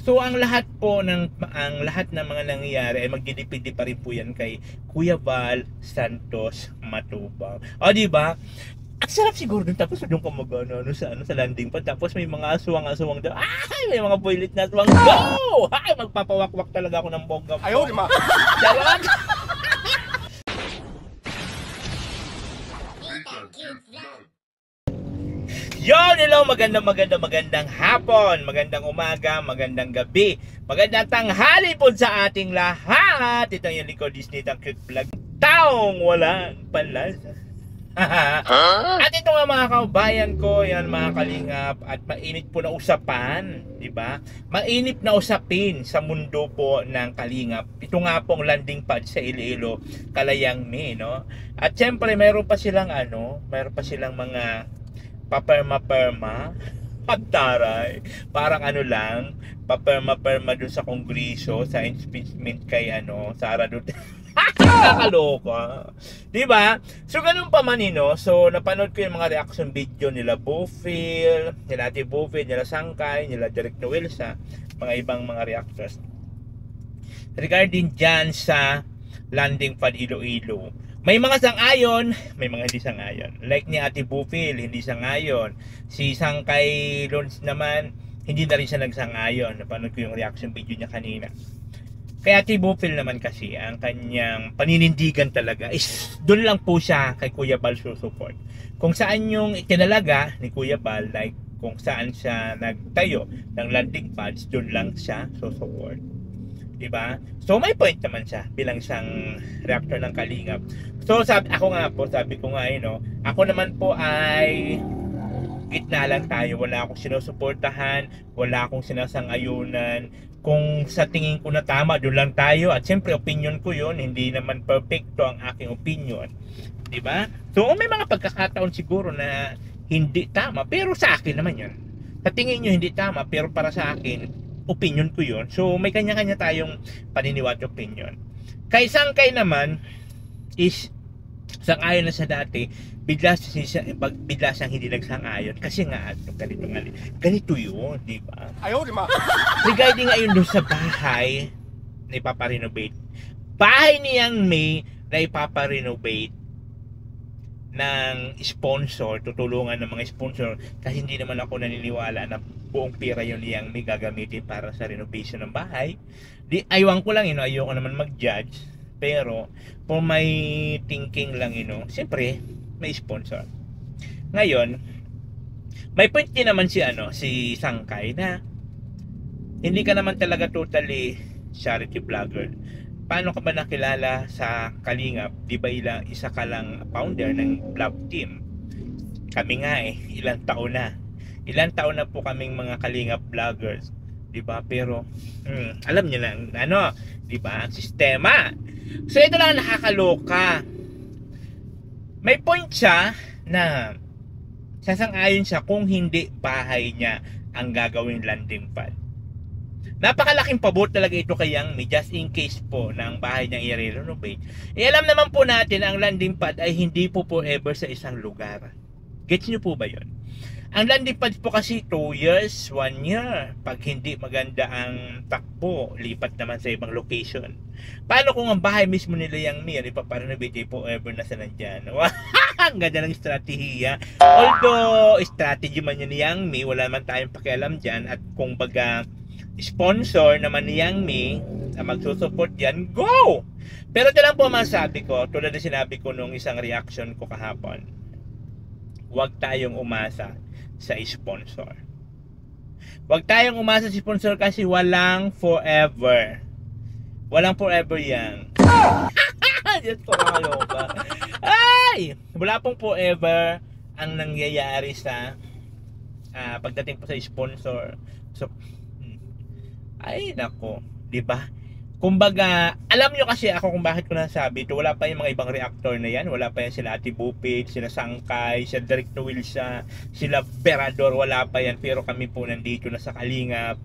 So ang lahat ng mga nangyayari ay magdidepende pa rin po yan kay Kuya Val Santos Matubang. O di ba? Ang sarap siguro dun, tapos doon ka sa landing pad, tapos may mga aswang daw. Ay, may mga boylet na aswang. Go! Ay, magpapawakwak talaga ako ng bongga. Ayaw, di ma. Charot! Yon, hello, magandang hapon, magandang umaga, magandang gabi, magandang tanghali po sa ating lahat. Ito yung Liko Disney Cute Vlog, taong walang panlasa. At ito nga mga kaubayan ko, yan mga kalingap, at mainit po na usapan, di ba? Mainit na usapin sa mundo po ng kalingap. Ito nga pong landing pad sa Iloilo, Kalayang-May, no? At syempre, mayroon pa silang mga paperma at taray. Parang lang, paperma dun sa kongreso, sa impeachment kay Sara Duterte. Kakaloka. Diba? So, ganun pa man So, napanood ko yung mga reaction video nila Bufil, nila Ate Bufil, nila Sangkay, nila Direk Noel sa mga ibang mga reactors. Regarding dyan sa landing pad Iloilo. May mga sang-ayon, may mga hindi sang-ayon. Like ni Ate Bufil, hindi sang-ayon. Si Sangkay Lons naman, hindi na rin siya nagsang-ayon. Napanood ko yung reaction video niya kanina. Kaya Ate Bufil naman kasi, ang kanyang paninindigan talaga is doon lang po siya kay Kuya Bal support. Kung saan yung itinalaga ni Kuya Bal, like kung saan siya nagtayo ng landing pads, doon lang siya support. Diba? So may point naman siya bilang isang reactor ng Kalingap. So sabi ko nga, ako naman po ay gitna lang tayo. Wala akong sinusuportahan, wala akong sinasang-ayunan. Kung sa tingin ko na tama, doon lang tayo. At siyempre, opinion ko yun. Hindi naman perfecto ang aking opinion. Diba? So may mga pagkakataon siguro na hindi tama, pero sa akin naman yun. Sa tingin nyo hindi tama, pero para sa akin, opinion ko yun. So may kanya-kanya tayong paniniwat opinion. Kay Sangkay naman is sang-ayon na sa dati, bigla siyang hindi nagsang-ayon kasi nga ganito yun, di ba? Ayaw, di ma. Regarding ngayon doon sa bahay na ipaparenovate, bahay niyang May na ipaparenovate ng sponsor, tutulungan ng mga sponsor, kasi hindi naman ako naniniwala na buong pera yun niyang May gagamitin para sa renovation ng bahay. Aywan ko lang, ayoko naman mag-judge, pero for my thinking lang, siyempre may sponsor. Ngayon, may point din naman si Sangkay na hindi ka naman talaga totally charity vlogger. Paano ka ba nakilala sa Kalingap? Di ba isa ka lang founder ng vlog team? Kami nga ilang taon na po kaming mga Kalingap vloggers, di ba? Pero alam niyo lang di ba, ang sistema. So ito lang nakakaloka. May point siya na sasang-ayon siya kung hindi bahay niya ang gagawing landing pad. Napakalaking pabor talaga ito kay Yang May, just in case po ng bahay niyang i-renovate. Alam naman po natin ang landing pad ay hindi po forever sa isang lugar. Gets niyo po ba yun? Ang landing pad po kasi 2 years, 1 year. Pag hindi maganda ang takbo, lipat naman sa ibang location. Paano kung ang bahay mismo nila Yang May ipaparenovate forever na sa nandyan? Ang ganda ng estratehiya. Although strategy man yun ni Yang May, wala man tayong pakialam dyan. At kung baga sponsor naman ni Yang May na magsusupport yan, go! Pero ito lang po masabi ko, tulad na sinabi ko nung isang reaction ko kahapon, huwag tayong umasa sa sponsor. Huwag tayong umasa sa sponsor kasi walang forever. Walang forever yan. Diyos ko, makaloka. Ay! Wala pong forever ang nangyayari sa pagdating po sa sponsor. So, ay nako, di ba? Kumbaga, alam nyo kasi ako kung bakit ko nasabi ito, wala pa yung mga ibang reactor na yan, wala pa yan sila Ate Bufil, sila Sangkay, sila Direk Noel, sila Berador, wala pa yan, pero kami po nandito na sa Kalingap.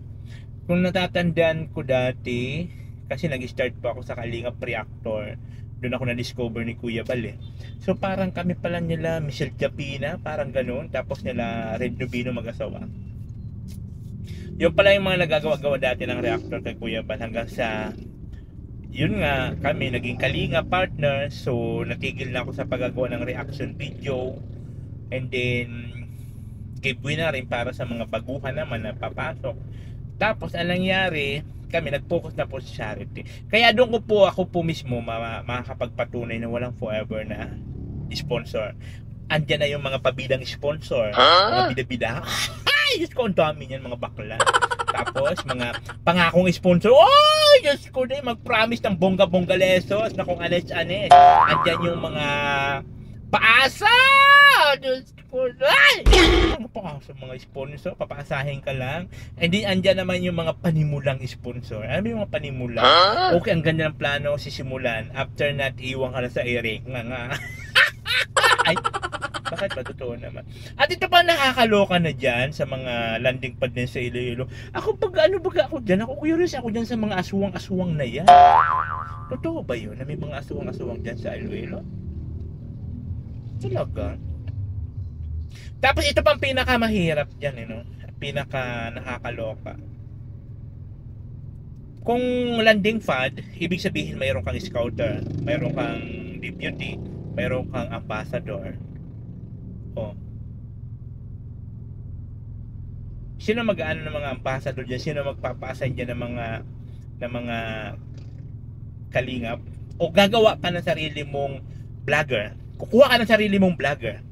Kung natatandaan ko dati, kasi nag-start po ako sa Kalingap reactor, doon ako na-discover ni Kuya Bal So parang kami pala nila Michelle Japina, parang ganoon, tapos nila Red Nubino mag-asawa. Yung pala yung mga nagagawa-gawa dati ng reactor kay Kuya Bal hanggang sa yun nga, kami naging kalinga partner. So natigil na ako sa paggagawa ng reaction video. And then giveaway na rin para sa mga baguhan naman na papasok. Tapos ang nangyari, kami nag-focus na po sa charity. Kaya doon ko po ako po mismo makakapagpatunay na walang forever na sponsor. Andyan na yung mga pabidang sponsor, mga bida-bida. Ay, Diyos ko, ang dami niyan, mga bakla. Tapos, mga pangakong sponsor. Oh, Diyos ko na, mag-promise ng bongga-bongga lesos na kung anes-anes. Andyan yung mga paasa! Diyos ko, ay! Ano paasa mga sponsor? Papaasahin ka lang. And then, andyan naman yung mga panimulang sponsor. Ano yung mga panimulang? Okay, ang ganda ng plano, sisimulan. After that, iwan ka na sa ere. Nga. Ay, bakit ba? Totoo naman. At ito pa nakakaloka na dyan sa mga landing pad din sa Iloilo. Ako ako dyan? Ako curious ako dyan sa mga aswang-aswang na yan. Totoo ba yun na may mga aswang-aswang dyan sa Iloilo? Talaga? Tapos ito pang pinakamahirap dyan, pinaka nakakaloka. Kung landing pad, ibig sabihin mayroon kang scouter, mayroon kang deputy, mayroon kang ambassador. Oh. Sino mag-aano ng mga ambassador diyan? Sino magpapaasign diyan ng mga kalingap? O gagawa ka ng sarili mong vlogger? Kukuha ka ng sarili mong vlogger.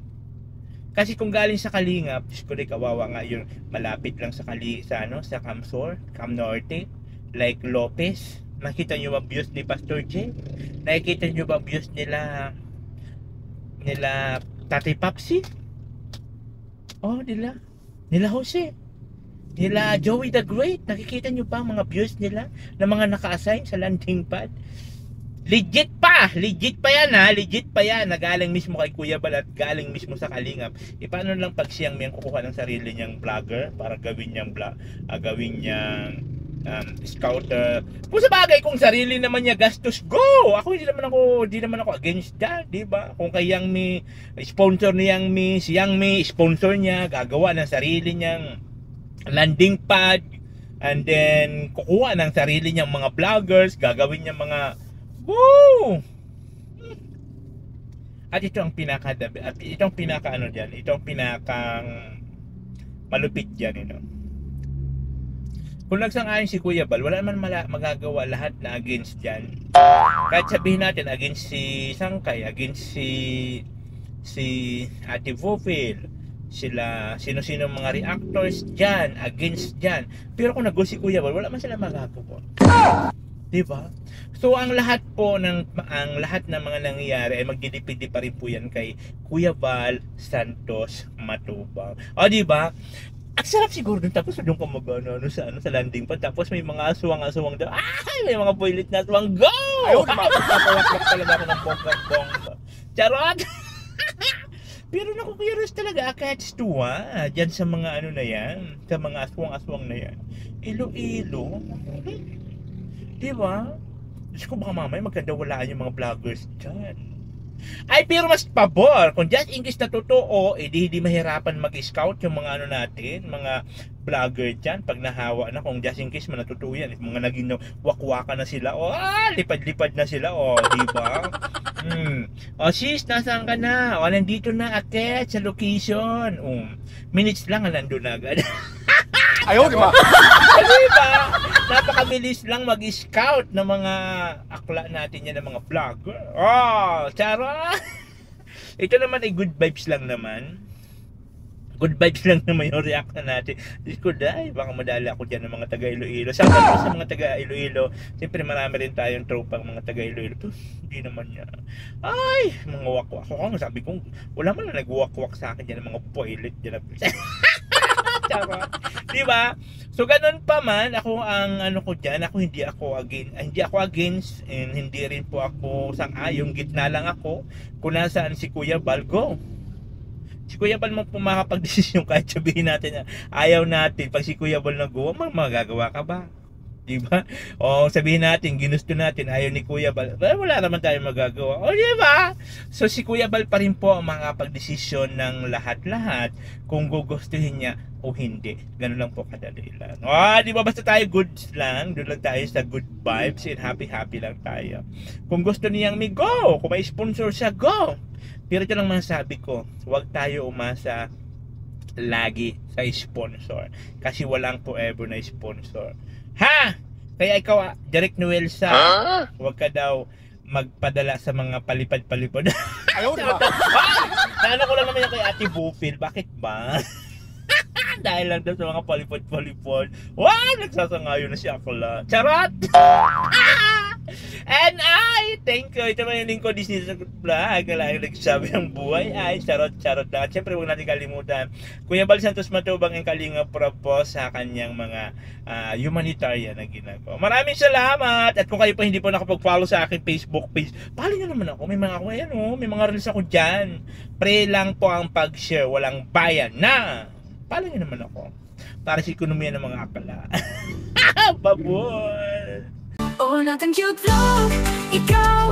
Kasi kung galing sa kalingap, Diyos ko, kawawa nga yun, malapit lang sa Camsor, Cam Norte, like Lopez. Nakita nyo ba views ni Pastor J? Nakikita nyo ba views nila Tatay Papsi? Oh, nila Jose, nila Joey the Great. Nakikita nyo ba mga views nila na mga naka-assign sa landing pad? Legit pa yan ha, legit pa yan, nagaling mismo kay Kuya Bal at galing mismo sa kalingap. Paano lang pag siyang may kukuha ng sarili niyang vlogger para gawin niyang scouter. Kung sa bagay, kung sarili naman niya gastos, go! Hindi naman ako against that, di ba? Kung kayang may sponsor ni siyang may sponsor niya, gagawa ng sarili niyang landing pad, and then kukuha ng sarili niyang mga vloggers, gagawin niya mga woo! At ito ang pinakang malupit diyan, Kung nagsang-ayon si Kuya Bal, wala naman magagawa lahat na against dyan. Kahit sabihin natin against si Sangkay, against si Ate Vofil, sino-sino mga reactors dyan, against dyan. Pero kung nag-go si Kuya Bal, wala man sila magagawa. Diba? So ang lahat ng mga nangyayari ay magdidepende pa rin po yan kay Kuya Bal Santos Matubang. O diba? Ang sarap siguro dun, tapos doon ka sa landing pad, tapos may mga aswang daw. Ay, may mga boylet na aswang. Go! Ayaw, mapapawak talaga ako ng bongga-bongga. Charot! Pero naku-curious talaga, catch to dyan sa mga na yan, sa mga aswang-aswang na yan. Iloilo. Diba? Diyos ko, baka mamaya magkandawalaan yung mga vloggers dyan. Ay, pero mas pabor kung just in case na totoo, di mahirapan mag-scout yung mga natin, mga vlogger dyan, pag nahawa na, kung just in case man natutuo yan, mga naging wakwaka na sila, lipad-lipad na sila, diba? Sis, nasaan ka na? Nandito na, Aket, sa location. Minutes lang, nandun na agad. Ayaw, diba? Diba? Napakabilis lang mag-scout ng mga akla natin yan, ng mga vlogger. Chara! Ito naman ay good vibes lang naman. Good vibes lang naman yung reaction natin. Diyos ko, baka madala ako dyan ng mga taga Iloilo. Sa mga taga Iloilo, siyempre marami rin tayong tropang mga taga Iloilo. Hindi naman niya. Ay, mga wakwak. Sabi ko, wala man na nagwakwak sa akin dyan ng mga boylet dyan. Diba? So ganun pa man, ako ang ko diyan, hindi ako against, and hindi rin po ako sang-ayon, gitna lang ako. Kung nasaan si Kuya Bal, go. Si Kuya Bal mo makakapag-desisyon kahit sabihin natin na ayaw natin. Pag si Kuya Bal nag-go, magagawa ka ba? di ba? O sabihin natin, ginusto natin, ayaw ni Kuya Bal, wala naman tayong magagawa. O di ba? So si Kuya Bal pa rin po ang makakapagdesisyon ng lahat-lahat kung gugustuhin niya o hindi. Ganun lang po kadali lang. Di ba basta tayo goods lang, doon lang tayo sa good vibes and happy lang tayo. Kung gusto niyang may go, kung may sponsor siya, go! Pero ito lang masasabi ko, huwag tayo umasa lagi sa sponsor kasi walang forever na sponsor, ha? Kaya ikaw, Derek Noel sa huwag ka daw magpadala sa mga palipad-palipad. Ayaw, di ba? Naalala ko lang naman yung kay Ate Bufil. Bakit ba? Dahil lang daw sa mga palipad-palipad. Nagsasangayon na siya pala. Charot! And thank you. Ito man yung lingkod Disney sa vlog. Kailangan nagsasabi ng buhay. Charot lang. At syempre, huwag natin kalimutan. Kuya Bal Santos Matubang ang kalinga propose sa kanyang mga humanitarian na ginagawa. Maraming salamat. At kung kayo pa hindi po nakapag-follow sa aking Facebook page, follow nyo naman ako. May mga reels ako dyan. Pray lang po ang pag-share. Walang bayan na. Follow nyo naman ako. Para sa ekonomiya ng mga akala. Baboy! Oh, natin cute vlog, ikaw